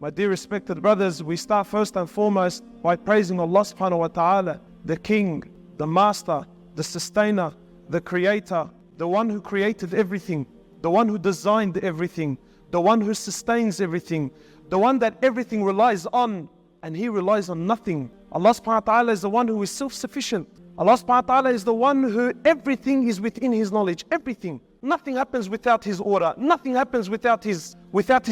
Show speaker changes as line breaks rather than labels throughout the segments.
My dear respected brothers, we start first and foremost by praising Allah subhanahu wa ta'ala, the King, the Master, the Sustainer, the Creator, the one who created everything, the one who designed everything, the one who sustains everything, the one that everything relies on, and He relies on nothing. Allah subhanahu wa ta'ala is the one who is self-sufficient. Allah subhanahu wa ta'ala is the one who everything is within His knowledge, everything. Nothing happens without His order. Nothing happens without His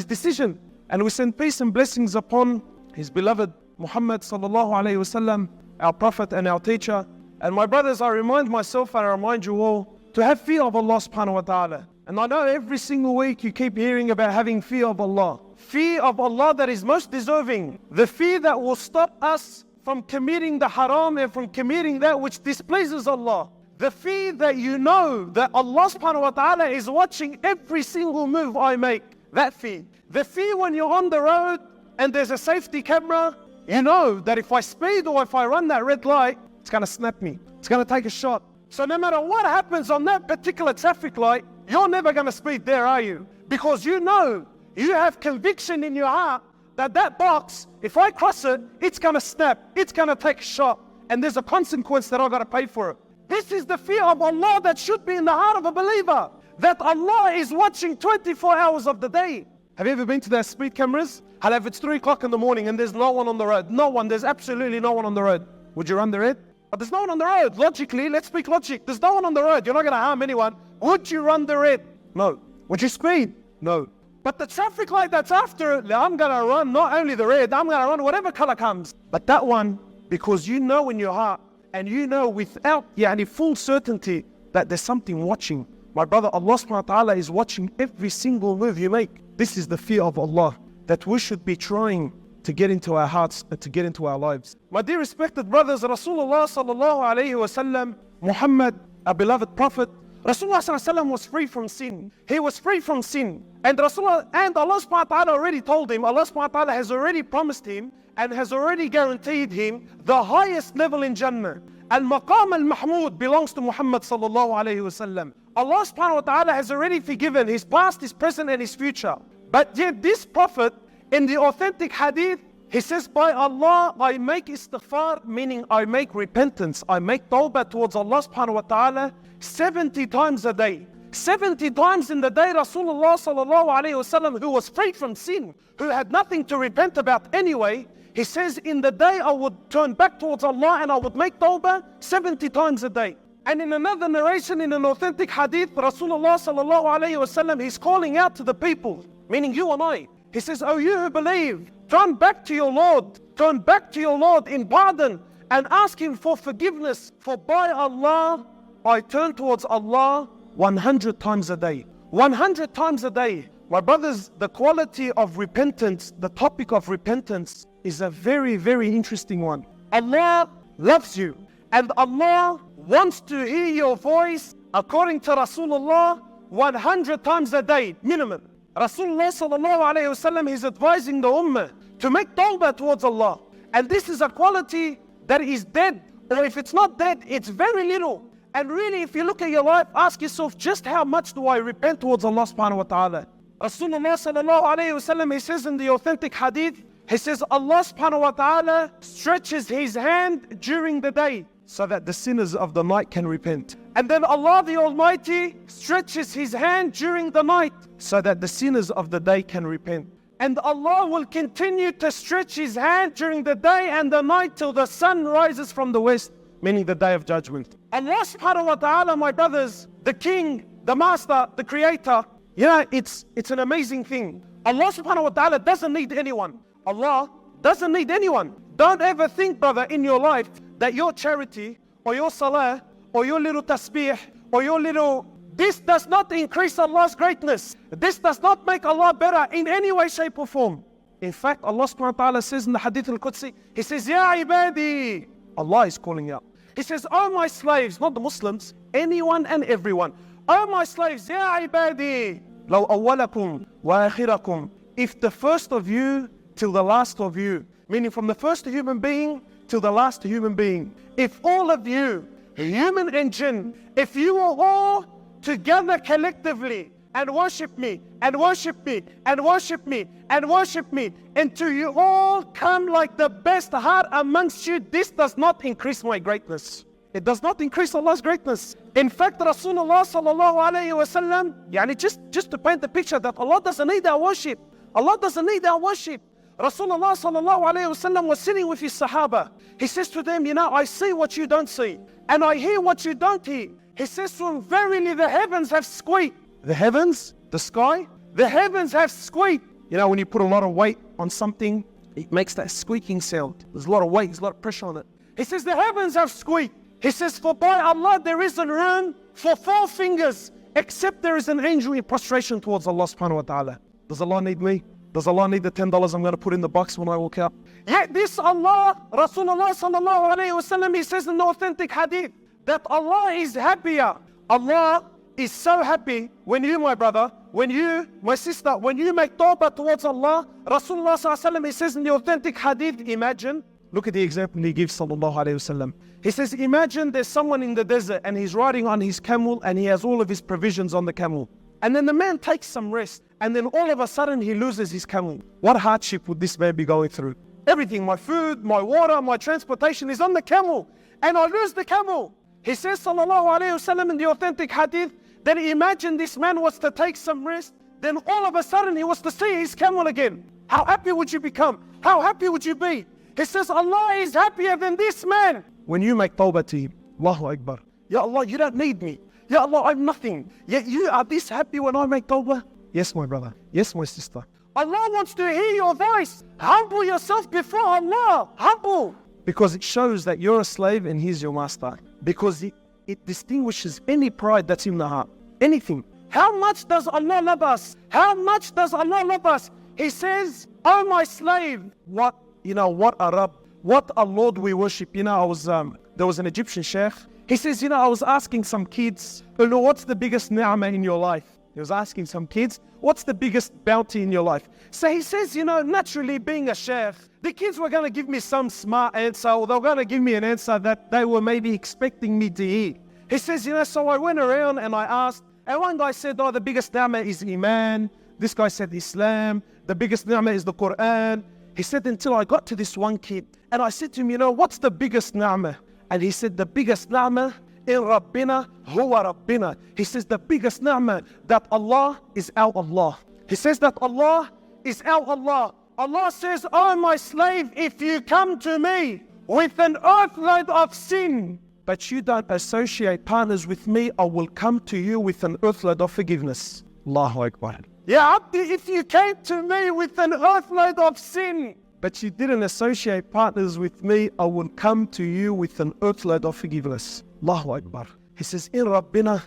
decision. And we send peace and blessings upon His beloved Muhammad sallallahu alayhi wasallam, our Prophet and our teacher. And my brothers, I remind myself and I remind you all to have fear of Allah subhanahu wa ta'ala. And I know every single week you keep hearing about having fear of Allah. Fear of Allah that is most deserving. The fear that will stop us from committing the haram and from committing that which displeases Allah. The fear that you know that Allah subhanahu wa ta'ala is watching every single move I make. That fear. The fear when you're on the road and there's a safety camera, you know that if I speed or if I run that red light, it's going to snap me. It's going to take a shot. So no matter what happens on that particular traffic light, you're never going to speed there, are you? Because you know, you have conviction in your heart that that box, if I cross it, it's going to snap. It's going to take a shot. And there's a consequence that I've got to pay for it. This is the fear of Allah that should be in the heart of a believer. That Allah is watching 24 hours of the day. Have you ever been to their speed cameras? Hell, if it's 3 o'clock in the morning and there's no one on the road. No one, there's absolutely no one on the road. Would you run the red? But there's no one on the road. Logically, let's speak logic. There's no one on the road. You're not going to harm anyone. Would you run the red? No. Would you speed? No. But the traffic light that's after it, I'm going to run not only the red, I'm going to run whatever color comes. But that one, because you know in your heart, and you know without full certainty that there's something watching. My brother, Allah subhanahu wa ta'ala is watching every single move you make. This is the fear of Allah that we should be trying to get into our hearts and to get into our lives. My dear respected brothers, Rasulullah sallallahu alayhi wa sallam, Muhammad, our beloved Prophet, Rasulullah sallallahu alayhi wa sallam was free from sin. He was free from sin. And Rasulullah, and Allah subhanahu wa ta'ala already told him, Allah subhanahu wa ta'ala has already promised him and has already guaranteed him the highest level in Jannah. Al-Maqam al-Mahmud belongs to Muhammad sallallahu alayhi wa sallam. Allah subhanahu wa ta'ala has already forgiven his past, his present and his future. But yet this Prophet, in the authentic hadith, he says, by Allah, I make istighfar, meaning I make repentance. I make tawbah towards Allah subhanahu wa ta'ala 70 times a day. 70 times in the day, Rasulullah sallallahu alayhi wa sallam, who was free from sin, who had nothing to repent about anyway, he says, in the day I would turn back towards Allah and I would make tawbah 70 times a day. And in another narration, in an authentic hadith, Rasulullah sallallahu alayhi wa sallam, he's calling out to the people, meaning you and I. He says, oh, you who believe, turn back to your Lord. Turn back to your Lord in pardon and ask Him for forgiveness. For by Allah, I turn towards Allah 100 times a day. 100 times a day. My brothers, the quality of repentance, the topic of repentance is a very, very interesting one. Allah loves you and Allah wants to hear your voice according to Rasulullah 100 times a day, minimum. Rasulullah sallallahu alayhi wa sallam is advising the ummah to make tawbah towards Allah. And this is a quality that is dead, or if it's not dead, it's very little. And really, if you look at your life, ask yourself, just how much do I repent towards Allah subhanahu wa ta'ala? Rasulullah sallallahu alayhi wa sallam, he says in the authentic hadith, he says, Allah subhanahu wa ta'ala stretches His hand during the day so that the sinners of the night can repent. And then Allah the Almighty stretches His hand during the night so that the sinners of the day can repent. And Allah will continue to stretch His hand during the day and the night till the sun rises from the west, meaning the day of judgment. Allah subhanahu wa ta'ala, my brothers, the King, the Master, the Creator, it's an amazing thing. Allah subhanahu wa ta'ala doesn't need anyone. Allah doesn't need anyone. Don't ever think, brother, in your life that your charity or your salah or your little tasbih or your little, this does not increase Allah's greatness. This does not make Allah better in any way, shape or form. In fact, Allah subhanahu wa ta'ala says in the Hadith al-Qudsi, He says, Ya ibadi. Allah is calling out. He says, oh my slaves, not the Muslims, anyone and everyone. Oh my slaves, Ya ibadi. Law awwalakum wa akhirakum. If the first of you till the last of you, meaning from the first human being till the last human being. If all of you, human and jinn, if you are all together collectively and worship me, and worship me, and worship me, and worship me, until you all come like the best heart amongst you. This does not increase my greatness. It does not increase Allah's greatness. In fact, Rasulullah sallallahu alayhi wa sallam, just to paint the picture that Allah doesn't need our worship. Allah doesn't need our worship. Rasulullah sallallahu alayhi wa sallam was sitting with his Sahaba. He says to them, I see what you don't see, and I hear what you don't hear. He says to them, verily the heavens have squeaked. The heavens, the sky, the heavens have squeaked. When you put a lot of weight on something, it makes that squeaking sound. There's a lot of weight, there's a lot of pressure on it. He says, the heavens have squeaked. He says, for by Allah there isn't room for 4 fingers, except there is an angel in prostration towards Allah subhanahu wa ta'ala. Does Allah need me? Does Allah need the $10 I'm going to put in the box when I walk out? Yet this Allah, Rasulullah sallallahu alayhi wa sallam, he says in the authentic hadith, that Allah is happier. Allah is so happy when you, my brother, when you, my sister, when you make tawbah towards Allah. Rasulullah sallallahu alayhi wa sallam, he says in the authentic hadith, imagine, look at the example he gives sallallahu alayhi wa sallam. He says, imagine there's someone in the desert and he's riding on his camel and he has all of his provisions on the camel. And then the man takes some rest and then all of a sudden he loses his camel. What hardship would this man be going through? Everything, my food, my water, my transportation is on the camel, and I lose the camel. He says sallallahu alayhi wa sallam in the authentic hadith, then imagine this man was to take some rest, then all of a sudden he was to see his camel again. How happy would you become? How happy would you be? He says Allah is happier than this man. When you make tawbah to him, Allahu Akbar. Ya Allah, you don't need me. Ya Allah, I'm nothing. Yet you are this happy when I make tawbah? Yes, my brother. Yes, my sister. Allah wants to hear your voice. Humble yourself before Allah. Humble. Because it shows that you're a slave and He's your master. Because it distinguishes any pride that's in the heart. Anything. How much does Allah love us? How much does Allah love us? He says, oh my slave, what a Rabb, what a Lord we worship. There was an Egyptian sheikh. He says, I was asking some kids, what's the biggest ni'mah in your life? He was asking some kids, what's the biggest bounty in your life? So he says, naturally being a sheikh, the kids were going to give me some smart answer, or they were going to give me an answer that they were maybe expecting me to hear. He says, so I went around and I asked, and one guy said, the biggest ni'mah is Iman. This guy said Islam. The biggest ni'mah is the Quran. He said, until I got to this one kid, and I said to him, what's the biggest ni'mah? And he said, the biggest ni'mah in Rabbina huwa Rabbina. He says the biggest ni'mah, that Allah is our Allah. He says that Allah is our Allah. Allah says, oh my slave, if you come to me with an earthload of sin, but you don't associate partners with me, I will come to you with an earthload of forgiveness. Allahu Akbar. Ya Abdi, if you came to me with an earthload of sin, but you didn't associate partners with me, I will come to you with an earthload of forgiveness. Allahu Akbar. He says, in Rabbina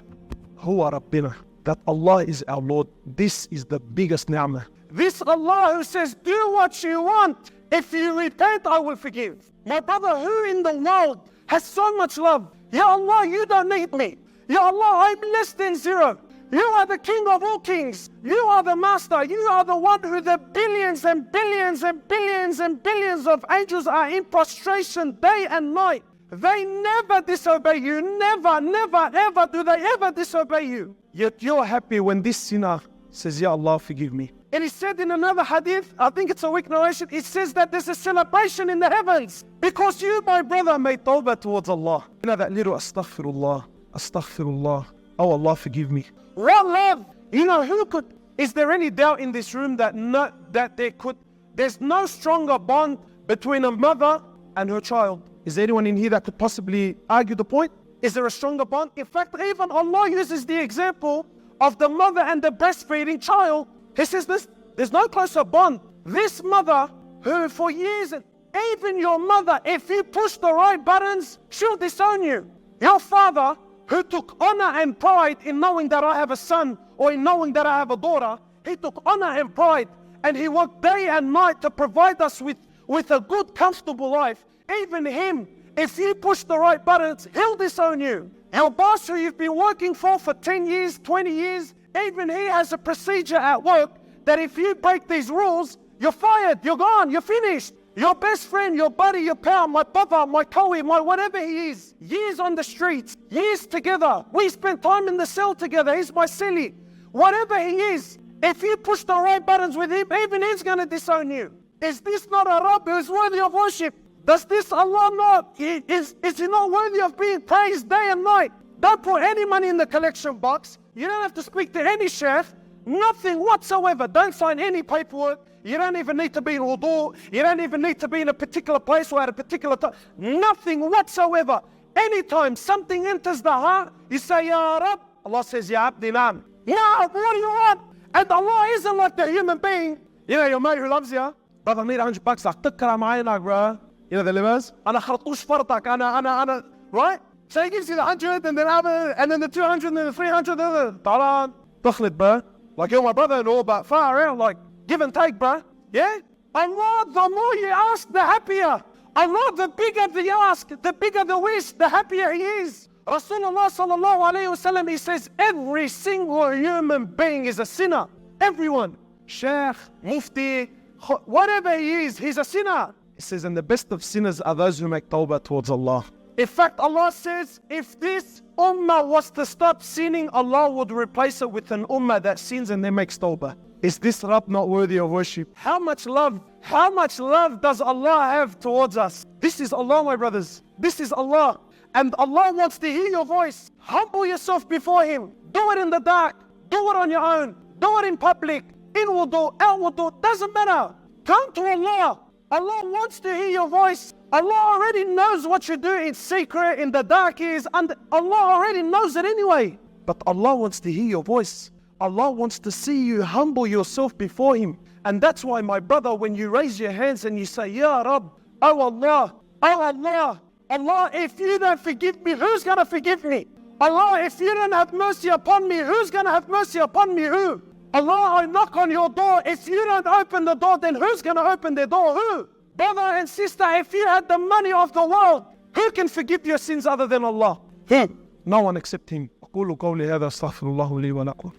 huwa Rabbina, that Allah is our Lord. This is the biggest ni'mah. This Allah who says, do what you want. If you repent, I will forgive. My brother, who in the world has so much love? Ya Allah, you don't need me. Ya Allah, I'm less than zero. You are the King of all kings. You are the Master. You are the one who the billions and billions and billions and billions of angels are in prostration day and night. They never disobey you. Never, never, ever do they ever disobey you. Yet you're happy when this sinner says, Ya Allah, forgive me. And he said in another hadith, I think it's a weak narration, it says that there's a celebration in the heavens because you, my brother, made tawbah towards Allah. That little astaghfirullah, astaghfirullah. Oh Allah, forgive me. What love? Is there any doubt in this room that there's no stronger bond between a mother and her child? Is there anyone in here that could possibly argue the point? Is there a stronger bond? In fact, even Allah uses the example of the mother and the breastfeeding child. He says there's no closer bond. This mother who for years, even your mother, if you push the right buttons, she'll disown you. Your father, who took honor and pride in knowing that I have a son or in knowing that I have a daughter, he took honor and pride and he worked day and night to provide us with a good, comfortable life. Even him, if you push the right buttons, he'll disown you. Our boss who you've been working for 10 years, 20 years, even he has a procedure at work that if you break these rules, you're fired, you're gone, you're finished. Your best friend, your buddy, your pal, my brother, my Kowi, my whatever he is. Years on the streets, years together. We spent time in the cell together. He's my silly. whatever he is, if you push the right buttons with him, even he's going to disown you. Is this not a Rabb who is worthy of worship? Does this Allah not? Is he not worthy of being praised day and night? Don't put any money in the collection box. You don't have to speak to any sheikh. Nothing whatsoever. Don't sign any paperwork. You don't even need to be in wudu. You don't even need to be in a particular place or at a particular time. Nothing whatsoever. Anytime something enters the heart, you say, Ya Rab. Allah says, Ya Abdi Naam. Ya Rab, what do you want? And Allah isn't like the human being. You know your mate who loves you. Brother, I need $100. Like, تكرم عينك, bro. You know the livers? أنا خرطوش فرطك. أنا. Right? So he gives you the 100 and then the 200 and then the 300. Taran. Tukhlit, bro. Like, you're my brother-in-law, but far out. Like, give and take, bro. Yeah? Allah, the more you ask, the happier. Allah, the bigger the ask, the bigger the wish, the happier he is. Rasulullah sallallahu alayhi wasallam, he says, every single human being is a sinner. Everyone. Sheikh, Mufti, whatever he is, he's a sinner. He says, and the best of sinners are those who make tawbah towards Allah. In fact, Allah says, if this ummah was to stop sinning, Allah would replace it with an ummah that sins and then makes tawbah. Is this Rabb not worthy of worship? How much love does Allah have towards us? This is Allah, my brothers. This is Allah. And Allah wants to hear your voice. Humble yourself before Him. Do it in the dark. Do it on your own. Do it in public. In wudu, out wudu, doesn't matter. Come to Allah. Allah wants to hear your voice. Allah already knows what you do in secret, in the dark is, and Allah already knows it anyway. But Allah wants to hear your voice. Allah wants to see you humble yourself before Him. And that's why, my brother, when you raise your hands and you say, Ya Rabb, oh Allah, Allah, if you don't forgive me, who's going to forgive me? Allah, if you don't have mercy upon me, who's going to have mercy upon me? Who? Allah, I knock on your door. If you don't open the door, then who's going to open the door? Who? Brother and sister, if you had the money of the world, who can forgive your sins other than Allah? No one except Him. أقول قولي هذا أستغفر الله لي ولكم.